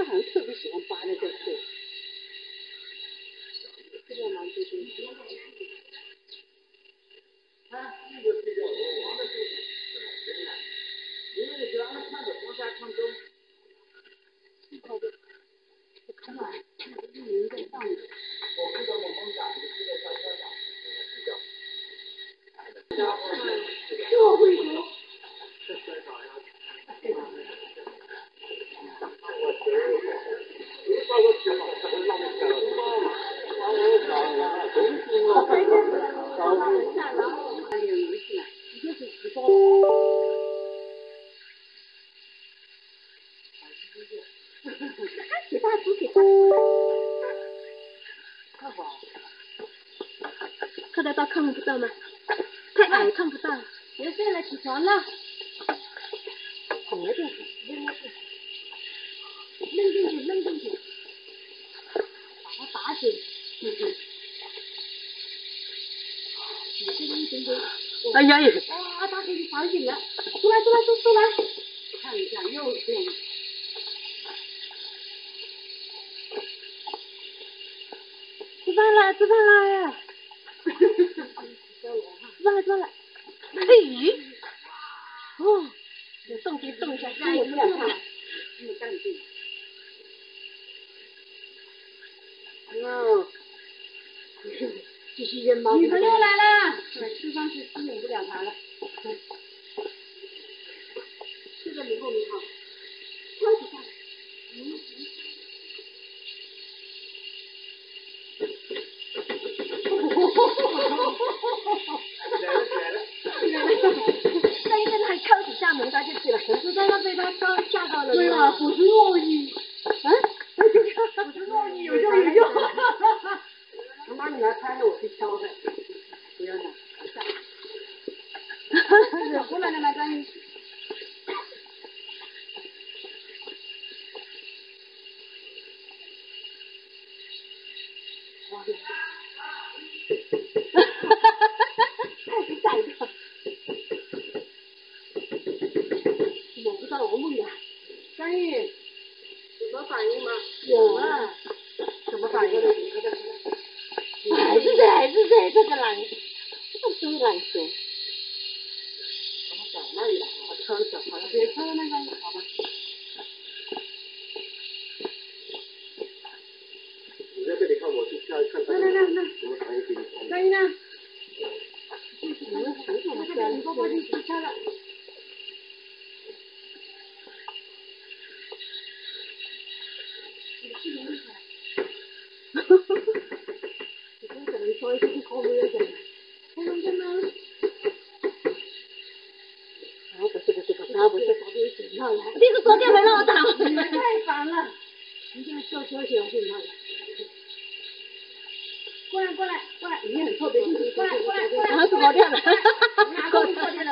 他好像特别喜欢扒那个腿，这个蛮多东西。他那个比较国王的故事怎么真呢？因为让他看着皇家唱歌。好的，我看到一人在上面。我不知道我们长的是个小校长，这会说。给他煮给他吃。看得到看不到吗？太矮看不到。别睡了，起床了。捅了进去，扔了进去，扔进去，扔进去，把它打醒。你这个一点点。哎呀呀！哇，打给你吵醒了，出来出来出来！看一下，又变了。吃饭了，吃饭了！吃饭了，吃饭了！嘿，哦，有动别动一下，心也不了看，这么淡定。继续扔猫。女朋友来了，吃上去吸引不了他了。这个你后面哈，超级大。那一个还敲几下门，他就起来了。实在他被他吓到了。对啊，不是恶意。不是恶意，有用有用。他妈，你来拍了，我去敲他。不要拿，下。惹过来了吗，张宇？哇！太不在了。我不知道我梦的。张宇，什么反应吗？有啊。什么反应？还是这个懒，这个懒熊。在那里了，我敲小孩，别敲那个，好吧。你在这里看，我去下看看。那。什么反应给你看？张宇呢？你们很少的，你爸爸就去敲了。你跟可能说一句后面要讲，还能干嘛？不是，他不是，你是昨天没让我打，你们太烦了，你现在笑休息，我去你那里。过来，你很臭，别进去，过来，然后是昨天的，拿过去昨天的。